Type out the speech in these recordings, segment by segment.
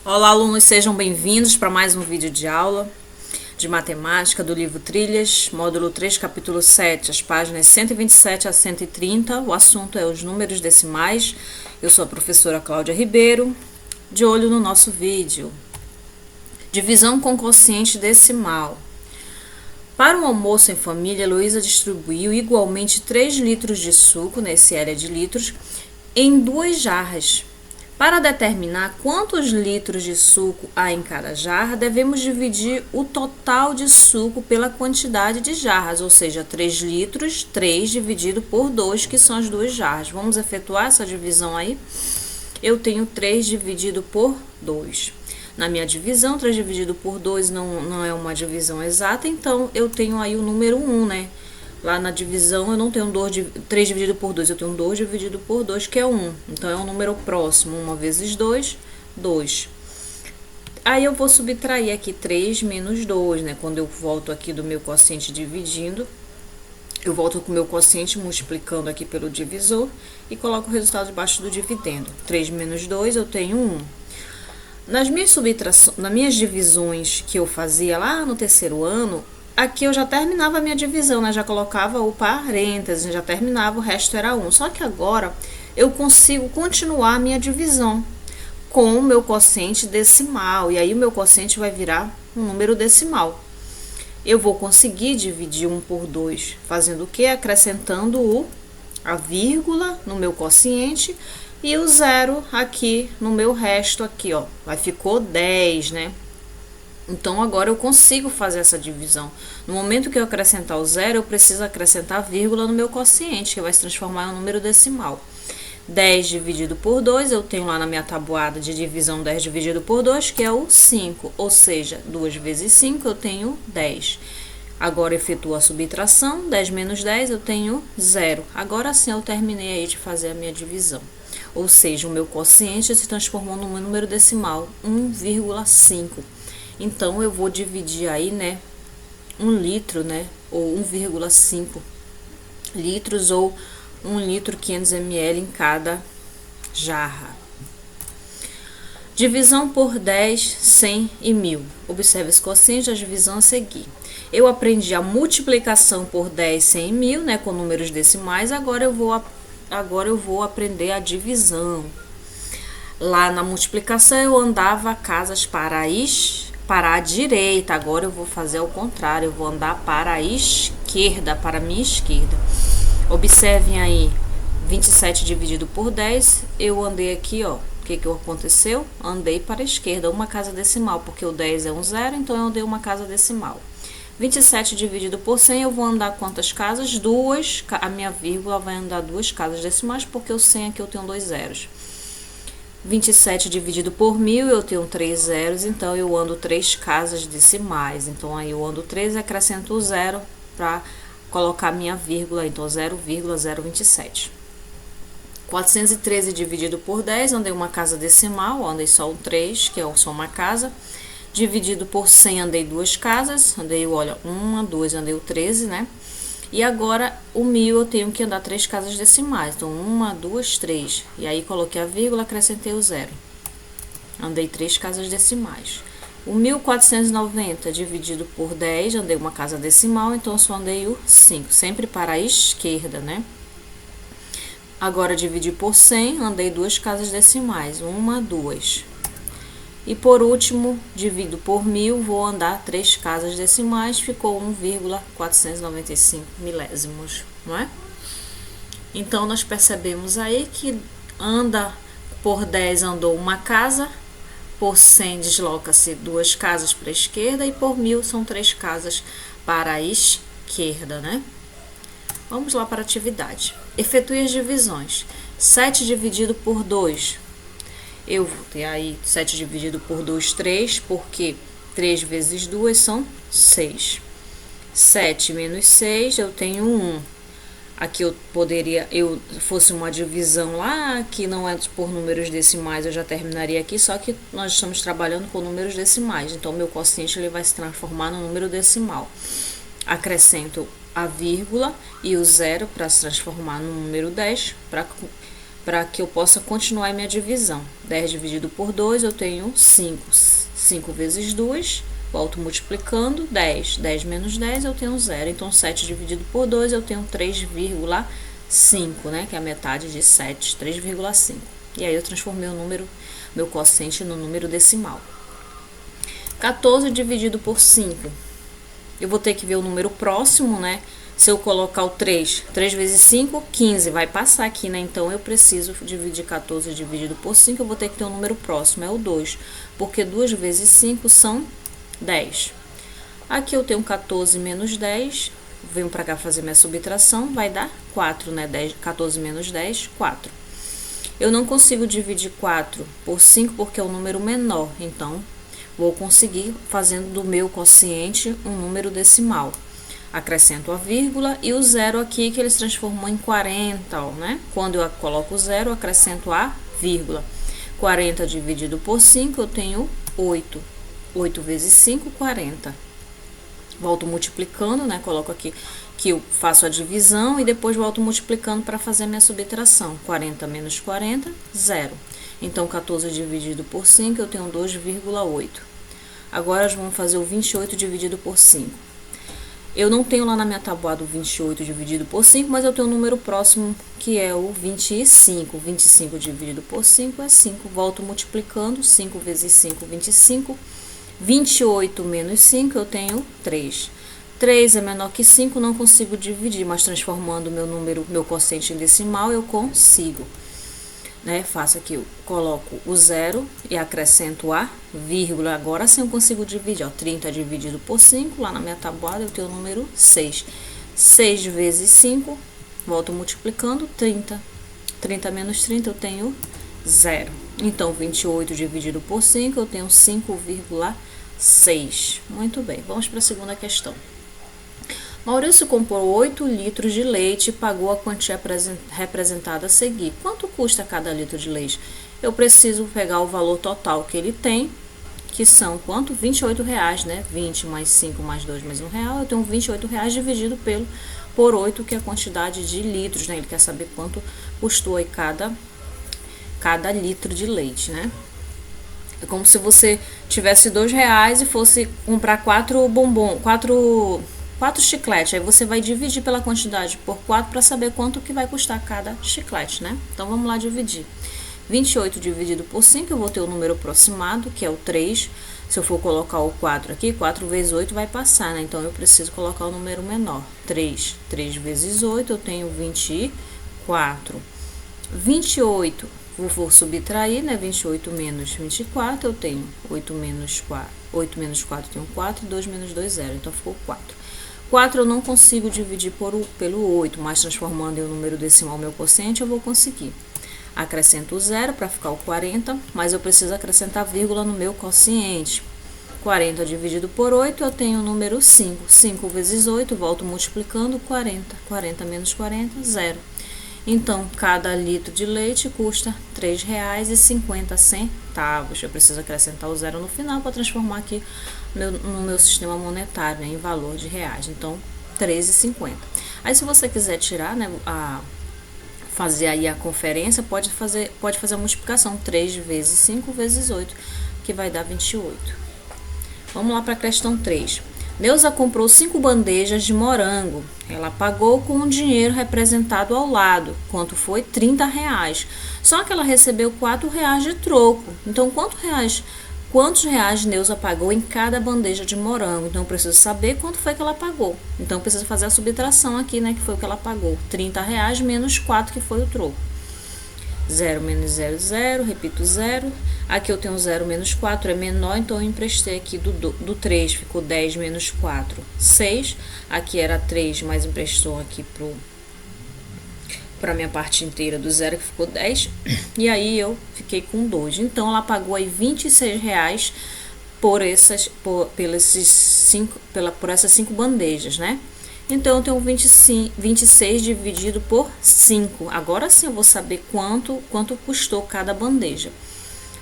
Olá, alunos, sejam bem-vindos para mais um vídeo de aula de matemática do livro Trilhas, módulo 3, capítulo 7, as páginas 127 a 130. O assunto é os números decimais. Eu sou a professora Cláudia Ribeiro, de olho no nosso vídeo. Divisão com quociente decimal. Para um almoço em família, Heloísa distribuiu igualmente 3 litros de suco, nesse área de litros, em 2 jarras. Para determinar quantos litros de suco há em cada jarra, devemos dividir o total de suco pela quantidade de jarras, ou seja, 3 litros, 3 dividido por 2, que são as 2 jarras. Vamos efetuar essa divisão aí? Eu tenho 3 dividido por 2. Na minha divisão, 3 dividido por 2 não é uma divisão exata, então eu tenho aí o número 1, né? Lá na divisão eu não tenho 3 dividido por 2, eu tenho 2 dividido por 2, que é 1. Então é um número próximo, 1 vezes 2, 2. Aí eu vou subtrair aqui 3 menos 2, né? Quando eu volto aqui do meu quociente dividindo, eu volto com o meu quociente multiplicando aqui pelo divisor e coloco o resultado debaixo do dividendo. 3 menos 2, eu tenho 1. Nas minhas divisões que eu fazia lá no terceiro ano, aqui eu já terminava a minha divisão, né? Já colocava o parênteses, já terminava, o resto era 1. Só que agora eu consigo continuar a minha divisão com o meu quociente decimal. E aí o meu quociente vai virar um número decimal. Eu vou conseguir dividir 1 por 2, fazendo o quê? Acrescentando a vírgula no meu quociente e o 0 aqui no meu resto aqui, ó. Ficou 10, né? Então, agora eu consigo fazer essa divisão. No momento que eu acrescentar o 0, eu preciso acrescentar a vírgula no meu quociente, que vai se transformar em um número decimal. 10 dividido por 2, eu tenho lá na minha tabuada de divisão 10 dividido por 2, que é o 5. Ou seja, 2 vezes 5, eu tenho 10. Agora, efetuo a subtração. 10 menos 10, eu tenho 0. Agora sim, eu terminei aí de fazer a minha divisão. Ou seja, o meu quociente se transformou num número decimal, 1,5. Então, eu vou dividir aí, né, 1 litro, né, ou 1,5 litros, ou 1 litro 500 ml em cada jarra. Divisão por 10, 100 e 1000. Observe esse quociente da divisão a seguir. Eu aprendi a multiplicação por 10, 100 e 1000, né, com números decimais. Agora eu vou aprender a divisão. Lá na multiplicação eu andava casas para a direita. Agora eu vou fazer ao contrário, eu vou andar para a esquerda, para a minha esquerda. Observem aí, 27 dividido por 10, eu andei aqui, ó. O que aconteceu? Andei para a esquerda, uma casa decimal, porque o 10 é um 0, então eu andei uma casa decimal. 27 dividido por 100, eu vou andar quantas casas? 2, a minha vírgula vai andar 2 casas decimais, porque o 100 aqui eu tenho 2 zeros. 27 dividido por 1000, eu tenho 3 zeros, então eu ando 3 casas decimais. Então, aí eu ando 3 e acrescento o 0 para colocar minha vírgula, então 0,027. 413 dividido por 10, andei uma casa decimal, andei só o 3, que é só uma casa. Dividido por 100, andei 2 casas, andei, olha, 1, 2, andei o 13, né? E agora, o 1000 eu tenho que andar 3 casas decimais. Então, 1, 2, 3. E aí, coloquei a vírgula, acrescentei o 0. Andei 3 casas decimais. O 1490 dividido por 10, andei uma casa decimal, então só andei o 5. Sempre para a esquerda, né? Agora, dividir por 100, andei 2 casas decimais. 1, 2. E por último, divido por 1000, vou andar 3 casas decimais, ficou 1,495 milésimos, não é? Então, nós percebemos aí que anda por 10 andou uma casa, por 100 desloca-se 2 casas para a esquerda e por 1000 são 3 casas para a esquerda, né? Vamos lá para a atividade. Efetue as divisões. 7 dividido por 2. Eu vou ter aí 7 dividido por 2, 3, porque 3 vezes 2 são 6. 7 menos 6, eu tenho 1. Aqui fosse uma divisão lá, que não é por números decimais, eu já terminaria aqui, só que nós estamos trabalhando com números decimais, então meu quociente ele vai se transformar no número decimal. Acrescento a vírgula e o 0 para se transformar no número 10, para para que eu possa continuar minha divisão. 10 dividido por 2, eu tenho 5. 5 vezes 2, volto multiplicando, 10. 10 menos 10, eu tenho 0. Então, 7 dividido por 2, eu tenho 3,5, né? Que é a metade de 7, 3,5. E aí, eu transformei o número, meu quociente no número decimal. 14 dividido por 5. Eu vou ter que ver o número próximo, né? Se eu colocar o 3, 3 vezes 5, 15, vai passar aqui, né? Então, eu preciso dividir 14 dividido por 5, eu vou ter que ter um número próximo, é o 2. Porque 2 vezes 5 são 10. Aqui eu tenho 14 menos 10, venho para cá fazer minha subtração, vai dar 4, né? 10, 14 menos 10, 4. Eu não consigo dividir 4 por 5 porque é um número menor, então, vou conseguir fazendo do meu quociente um número decimal. Acrescento a vírgula e o zero aqui que ele se transformou em 40, ó, né? Quando eu coloco o zero, eu acrescento a vírgula. 40 dividido por 5, eu tenho 8. 8 vezes 5, 40. Volto multiplicando, né? Coloco aqui que eu faço a divisão e depois volto multiplicando para fazer minha subtração. 40 menos 40, 0. Então, 14 dividido por 5, eu tenho 2,8. Agora, nós vamos fazer o 28 dividido por 5. Eu não tenho lá na minha tabuada o 28 dividido por 5, mas eu tenho um número próximo que é o 25. 25 dividido por 5 é 5. Volto multiplicando, 5 vezes 5, 25. 28 menos 5, eu tenho 3. 3 é menor que 5, não consigo dividir, mas transformando meu quociente em decimal, eu consigo. Né? Faço aqui, eu coloco o zero e acrescento a vírgula. Agora sim eu consigo dividir, ó, 30 dividido por 5, lá na minha tabuada eu tenho o número 6. 6 vezes 5, volto multiplicando, 30. 30 menos 30 eu tenho 0. Então, 28 dividido por 5, eu tenho 5,6. Muito bem, vamos para a segunda questão. Maurício comprou 8 litros de leite e pagou a quantia representada a seguir. Quanto custa cada litro de leite? Eu preciso pegar o valor total que ele tem, que são quanto? R$28, né? 20 mais 5 mais 2 mais R$1. Eu tenho R$28 dividido por 8, que é a quantidade de litros, né? Ele quer saber quanto custou aí cada litro de leite, né? É como se você tivesse R$2 e fosse comprar 4 chicletes, aí você vai dividir pela quantidade por 4 para saber quanto que vai custar cada chiclete, né? Então, vamos lá dividir. 28 dividido por 5, eu vou ter o número aproximado, que é o 3. Se eu for colocar o 4 aqui, 4 vezes 8 vai passar, né? Então, eu preciso colocar o número menor. 3. 3 vezes 8, eu tenho 24. 28, vou subtrair, né? 28 menos 24, eu tenho 8 menos 4. 8 menos 4, eu tenho 4. 2 menos 2, 0. Então, ficou 4. 4 eu não consigo dividir pelo 8, mas transformando em um número decimal meu quociente, eu vou conseguir. Acrescento o 0 para ficar o 40, mas eu preciso acrescentar vírgula no meu quociente. 40 dividido por 8, eu tenho o número 5. 5 vezes 8, volto multiplicando, 40. 40 menos 40, 0. Então, cada litro de leite custa R$3,50. Eu preciso acrescentar o 0 no final para transformar aqui no meu sistema monetário, né, em valor de reais. Então, R$13,50. Aí, se você quiser tirar, né, fazer aí a conferência, pode fazer a multiplicação. 3 vezes 5 vezes 8, que vai dar 28. Vamos lá para a questão 3. Neuza comprou 5 bandejas de morango. Ela pagou com o dinheiro representado ao lado. Quanto foi? R$30. Só que ela recebeu R$4 de troco. Então, quantos reais Neuza pagou em cada bandeja de morango? Então, eu preciso saber quanto foi que ela pagou. Então, eu preciso fazer a subtração aqui, né? Que foi o que ela pagou. R$30 menos 4, que foi o troco. 0 menos 0, 0. Repito, 0. Aqui eu tenho 0 menos 4, é menor, então eu emprestei aqui do 3, ficou 10 menos 4, 6. Aqui era 3, mas emprestou aqui para minha parte inteira do 0, que ficou 10. E aí eu fiquei com 2. Então, ela pagou aí R$26 por essas 5 bandejas, né? Então, eu tenho 26 dividido por 5. Agora sim eu vou saber quanto custou cada bandeja.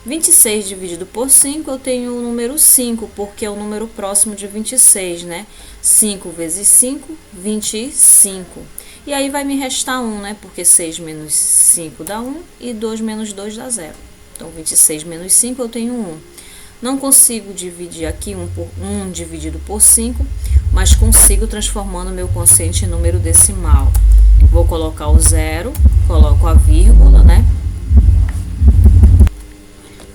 26 dividido por 5, eu tenho o número 5, porque é o número próximo de 26, né? 5 vezes 5, 25. E aí vai me restar 1, né? Porque 6 menos 5 dá 1 e 2 menos 2 dá 0. Então, 26 menos 5 eu tenho 1. Não consigo dividir aqui 1 dividido por 5, mas consigo transformando meu quociente em número decimal. Vou colocar o 0, coloco a vírgula, né?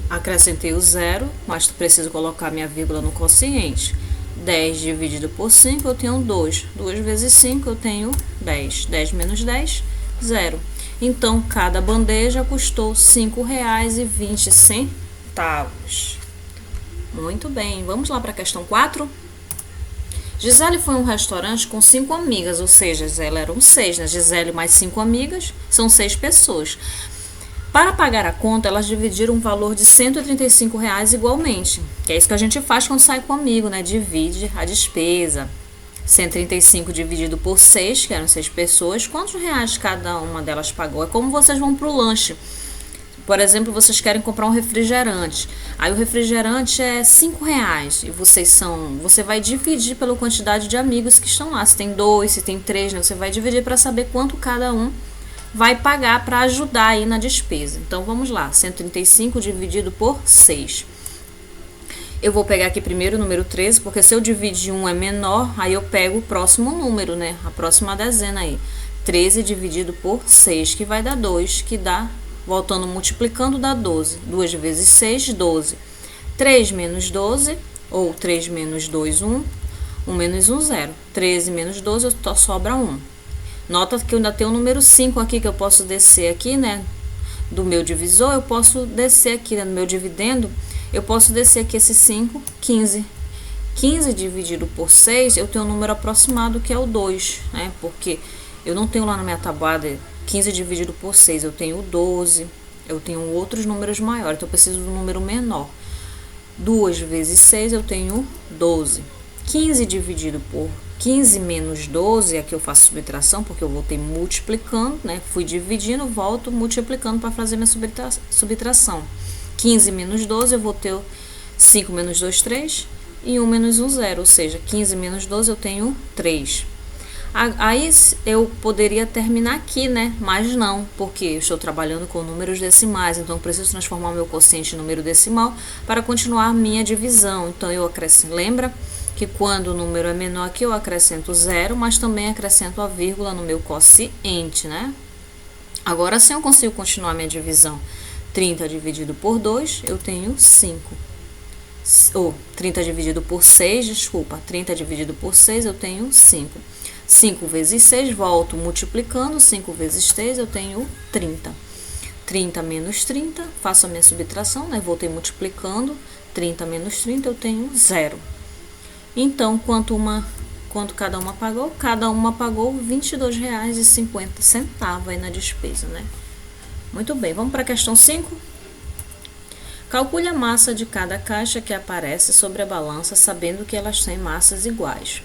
Acrescentei o 0, mas preciso colocar minha vírgula no quociente. 10 dividido por 5 eu tenho 2. 2 vezes 5 eu tenho 10. 10 menos 10, 0. Então, cada bandeja custou R$ 5,20. Muito bem, vamos lá para a questão 4. Gisele foi a um restaurante com 5 amigas, ou seja, elas eram 6, né? Gisele mais 5 amigas, são 6 pessoas. Para pagar a conta, elas dividiram um valor de R$ 135 igualmente, que é isso que a gente faz quando sai com um amigo, né? Divide a despesa. 135 dividido por 6, que eram 6 pessoas, quantos reais cada uma delas pagou? É como vocês vão para o lanche. Por exemplo, vocês querem comprar um refrigerante. Aí o refrigerante é R$ 5 e você vai dividir pela quantidade de amigos que estão lá. Se tem 2, se tem 3, né? Você vai dividir para saber quanto cada um vai pagar para ajudar aí na despesa. Então vamos lá, 135 dividido por 6. Eu vou pegar aqui primeiro o número 13, porque se eu dividir 1 é menor, aí eu pego o próximo número, né? A próxima dezena aí. 13 dividido por 6, que vai dar 2, que dá, voltando multiplicando, dá 12. 2 vezes 6, 12. 3 menos 12, ou 3 menos 2, 1. 1 menos 1, 0. 13 menos 12, sobra 1. Nota que eu ainda tenho o número 5 aqui, que eu posso descer aqui, né? Do meu divisor, eu posso descer aqui, né? No meu dividendo, eu posso descer aqui esse 5, 15. 15 dividido por 6, eu tenho um número aproximado, que é o 2, né? Porque eu não tenho lá na minha tabuada 15 dividido por 6, eu tenho o 12, eu tenho outros números maiores, então eu preciso de um número menor. 2 vezes 6, eu tenho 12. 15 dividido por 15 menos 12, aqui eu faço subtração, porque eu voltei multiplicando, né? Fui dividindo, volto multiplicando para fazer minha subtração. 15 menos 12, eu vou ter 5 menos 2, 3, e 1 menos 1, 0, ou seja, 15 menos 12 eu tenho 3. Aí eu poderia terminar aqui, né? Mas não, porque eu estou trabalhando com números decimais, então eu preciso transformar o meu quociente em número decimal para continuar a minha divisão. Então eu acrescento, lembra que quando o número é menor aqui eu acrescento 0, mas também acrescento a vírgula no meu quociente, né? Agora sim eu consigo continuar minha divisão. 30 dividido por 2, eu tenho 5. 30 dividido por 6, desculpa, 30 dividido por 6, eu tenho 5. 5 vezes 6, volto multiplicando, 5 vezes 3, eu tenho 30. 30 menos 30, faço a minha subtração, né? Voltei multiplicando, 30 menos 30, eu tenho 0. Então, quanto cada uma pagou? Cada uma pagou R$ 22,50 aí na despesa, né? Muito bem, vamos para a questão 5. Calcule a massa de cada caixa que aparece sobre a balança, sabendo que elas têm massas iguais.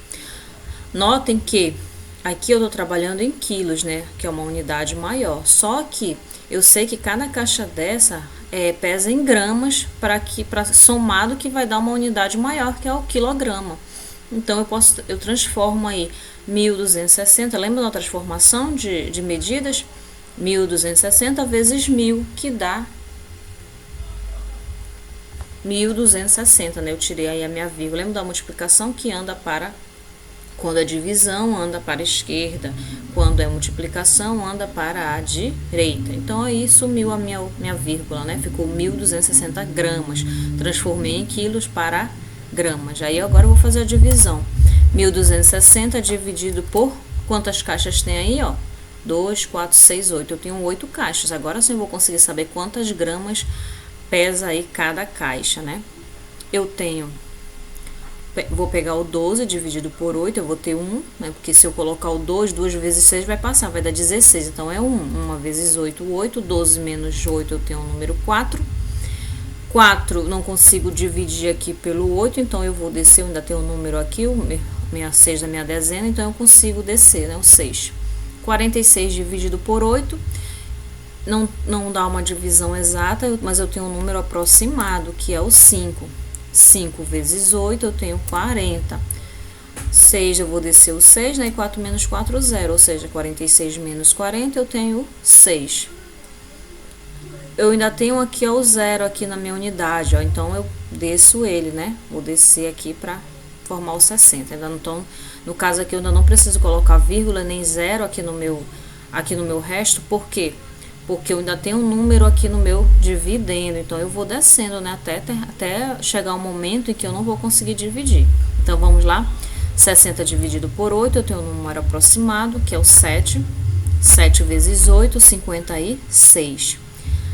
Notem que aqui eu estou trabalhando em quilos, né? Que é uma unidade maior. Só que eu sei que cada caixa dessa pesa em gramas para somado que vai dar uma unidade maior, que é o quilograma. Então eu transformo aí 1.260. Lembra da transformação de medidas? 1.260 vezes 1.000, que dá 1.260, né? Eu tirei aí a minha vírgula. Lembra da multiplicação que anda para... Quando é divisão, anda para a esquerda. Quando é multiplicação, anda para a direita. Então, aí sumiu a minha vírgula, né? Ficou 1.260 gramas. Transformei em quilos para gramas. Aí, agora eu vou fazer a divisão. 1.260 dividido por... Quantas caixas tem aí, ó? 2, 4, 6, 8. Eu tenho 8 caixas. Agora sim eu vou conseguir saber quantas gramas pesa aí cada caixa, né? Vou pegar o 12 dividido por 8, eu vou ter 1, né? Porque se eu colocar o 2, 2 vezes 6 vai passar, vai dar 16. Então, é 1. 1 vezes 8, 8. 12 menos 8, eu tenho o número 4. 4, não consigo dividir aqui pelo 8, então eu vou descer, eu ainda tenho o número aqui, o 6 da minha dezena, então eu consigo descer, né? O 6. 46 dividido por 8, não dá uma divisão exata, mas eu tenho um número aproximado, que é o 5. 5 vezes 8, eu tenho 40. 6 eu vou descer o 6, né? E 4 menos 4, 0. Ou seja, 46 menos 40, eu tenho 6. Eu ainda tenho aqui, ó, o 0 aqui na minha unidade, ó. Então, eu desço ele, né? Vou descer aqui para formar o 60. Ainda não tô, no caso aqui, eu ainda não preciso colocar vírgula nem 0 aqui no meu resto. Por quê? Porque eu ainda tenho um número aqui no meu dividendo. Então, eu vou descendo, né? Até chegar um momento em que eu não vou conseguir dividir. Então, vamos lá. 60 dividido por 8, eu tenho um número aproximado, que é o 7. 7 vezes 8, 56.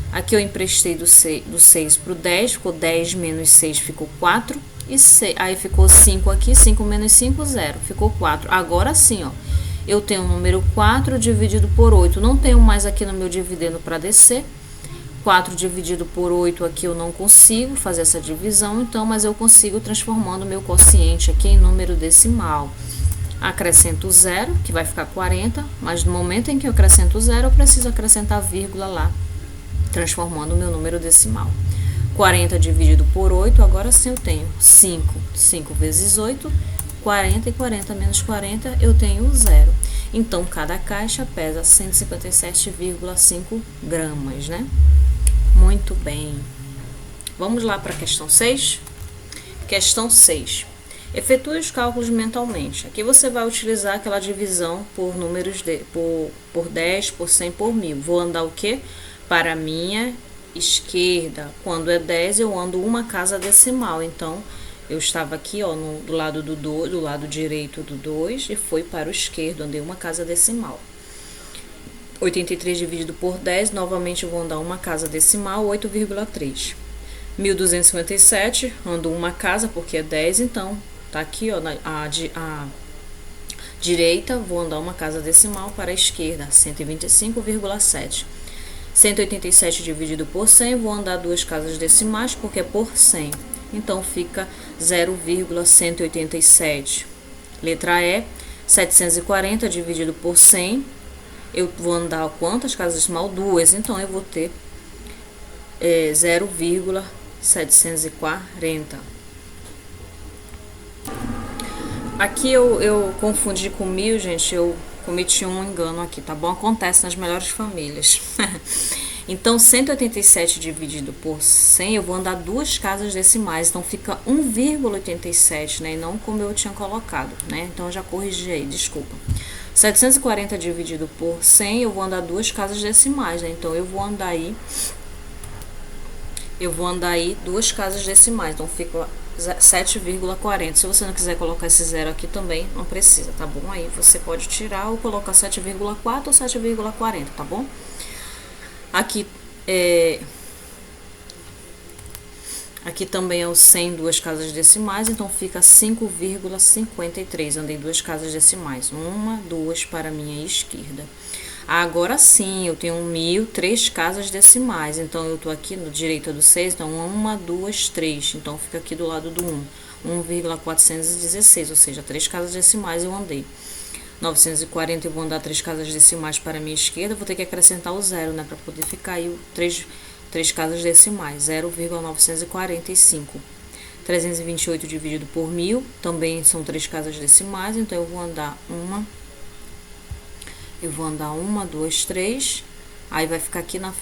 Aqui eu emprestei do 6 para o 10, ficou 10 menos 6, ficou 4. E 6, aí ficou 5 aqui, 5 menos 5, 0, ficou 4. Agora sim, ó, eu tenho o número 4 dividido por 8. Não tenho mais aqui no meu dividendo para descer. 4 dividido por 8 aqui eu não consigo fazer essa divisão, então, mas eu consigo transformando o meu quociente aqui em número decimal. Acrescento 0, que vai ficar 40, mas no momento em que eu acrescento 0, eu preciso acrescentar vírgula lá, transformando o meu número decimal. 40 dividido por 8, agora sim eu tenho 5. 5 vezes 8, 40, e 40 menos 40, eu tenho 0. Então, cada caixa pesa 157,5 gramas, né? Muito bem. Vamos lá para a questão 6? Questão 6. Efetue os cálculos mentalmente. Aqui você vai utilizar aquela divisão por números por 10, por 100, por 1000. Vou andar o quê? Para a minha esquerda. Quando é 10, eu ando uma casa decimal. Então, eu estava aqui, ó, do lado do lado direito do 2 e foi para o esquerdo, andei uma casa decimal. 83 dividido por 10, novamente eu vou andar uma casa decimal, 8,3. 1257, ando uma casa porque é 10, então tá aqui, ó, a direita, vou andar uma casa decimal para a esquerda, 125,7. 187 dividido por 100, vou andar duas casas decimais porque é por 100. Então fica 0,187. Letra E, 740 dividido por 100. Eu vou andar quantas casas decimais? Duas. Então eu vou ter 0,740. Aqui eu confundi com 1000, gente. Eu cometi um engano aqui, tá bom? Acontece nas melhores famílias. Então, 187 dividido por 100, eu vou andar duas casas decimais. Então, fica 1,87, né? E não como eu tinha colocado, né? Então, eu já corrigi aí, desculpa. 740 dividido por 100, eu vou andar duas casas decimais, né? Então, eu vou andar aí duas casas decimais. Então, fica 7,40. Se você não quiser colocar esse zero aqui também, não precisa, tá bom? Aí você pode tirar ou colocar 7,4 ou 7,40, tá bom? Aqui também é o 100, duas casas decimais, então fica 5,53. Andei duas casas decimais, uma, duas para a minha esquerda. Agora sim, eu tenho 1000, três casas decimais, então eu tô aqui no direito do 6, então 1, 2, 3, então fica aqui do lado do 1,416, ou seja, três casas decimais eu andei. 940 eu vou andar três casas decimais para a minha esquerda, vou ter que acrescentar o zero, né, para poder ficar aí três casas decimais, 0,945. 328 dividido por 1000, também são três casas decimais, então eu vou andar uma, 2, 3, aí vai ficar aqui na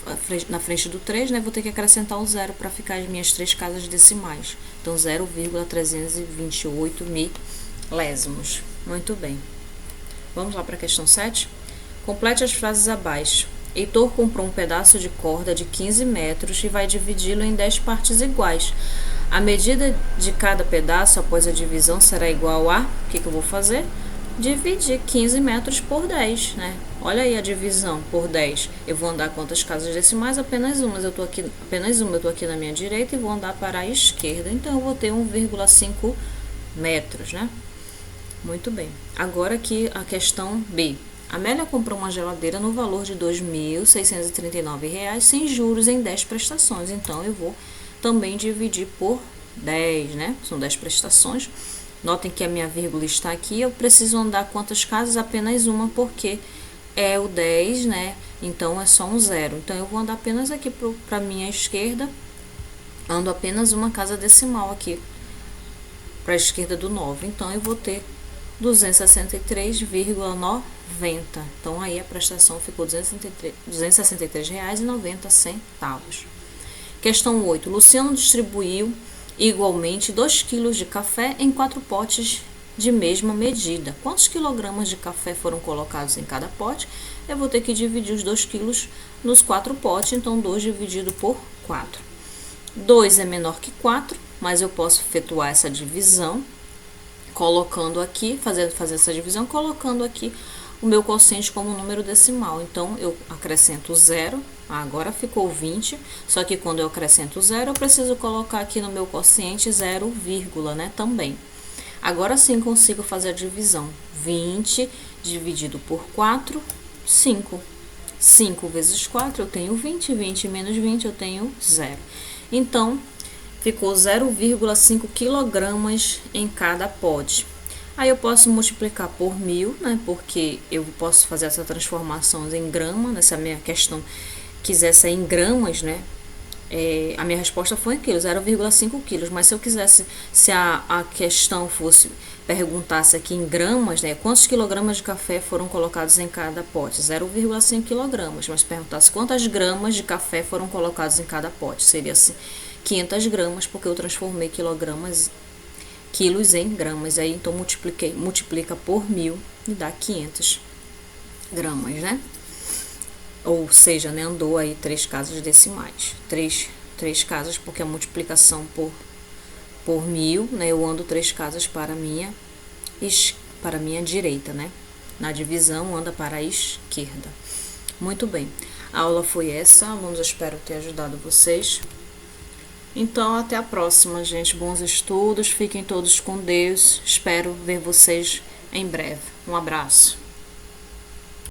frente do 3, né, vou ter que acrescentar o zero para ficar as minhas três casas decimais, então 0,328 milésimos. Muito bem. Vamos lá para a questão 7? Complete as frases abaixo. Heitor comprou um pedaço de corda de 15 metros e vai dividi-lo em 10 partes iguais. A medida de cada pedaço após a divisão será igual a... O que eu vou fazer? Dividir 15 metros por 10, né? Olha aí a divisão por 10. Eu vou andar quantas casas decimais? Apenas uma. Eu tô aqui na minha direita e vou andar para a esquerda. Então, eu vou ter 1,5 metros, né? Muito bem. Agora aqui a questão B. Amélia comprou uma geladeira no valor de R$ 2.639 sem juros em 10 prestações. Então, eu vou também dividir por 10, né? São 10 prestações. Notem que a minha vírgula está aqui. Eu preciso andar quantas casas? Apenas uma, porque é o 10, né? Então, é só um zero. Então, eu vou andar apenas aqui para a minha esquerda. Ando apenas uma casa decimal aqui para a esquerda do 9. Então, eu vou ter 263,90. Então, aí a prestação ficou R$ 263,90. Questão 8. Luciano distribuiu igualmente 2 kg de café em 4 potes de mesma medida. Quantos quilogramas de café foram colocados em cada pote? Eu vou ter que dividir os 2 quilos nos 4 potes, então 2 dividido por 4. 2 é menor que 4, mas eu posso efetuar essa divisão colocando aqui, fazer essa divisão, colocando aqui o meu quociente como número decimal. Então, eu acrescento 0, agora ficou 20, só que quando eu acrescento 0, eu preciso colocar aqui no meu quociente 0, né, também. Agora sim consigo fazer a divisão. 20 dividido por 4, 5. 5 vezes 4 eu tenho 20, 20 menos 20 eu tenho 0. Então, ficou 0,5 quilogramas em cada pote. Aí eu posso multiplicar por 1.000, né? Porque eu posso fazer essa transformação em grama, nessa minha questão quiser ser em gramas, né? A minha resposta foi em quilos, 0,5 quilos. Mas se eu quisesse, se a questão fosse perguntasse aqui em gramas, né? Quantos quilogramas de café foram colocados em cada pote? 0,5 quilogramas. Mas perguntasse quantas gramas de café foram colocados em cada pote? Seria assim, 500 gramas, porque eu transformei quilos em gramas. Aí então multiplica por 1.000 e dá 500 gramas, né? Ou seja, né, andou aí 3 casas decimais. 3 casas, porque a multiplicação por 1.000, né, eu ando 3 casas para a minha direita, né? Na divisão, anda para a esquerda. Muito bem. A aula foi essa, alunos, eu espero ter ajudado vocês. Então, até a próxima, gente. Bons estudos, fiquem todos com Deus. Espero ver vocês em breve. Um abraço.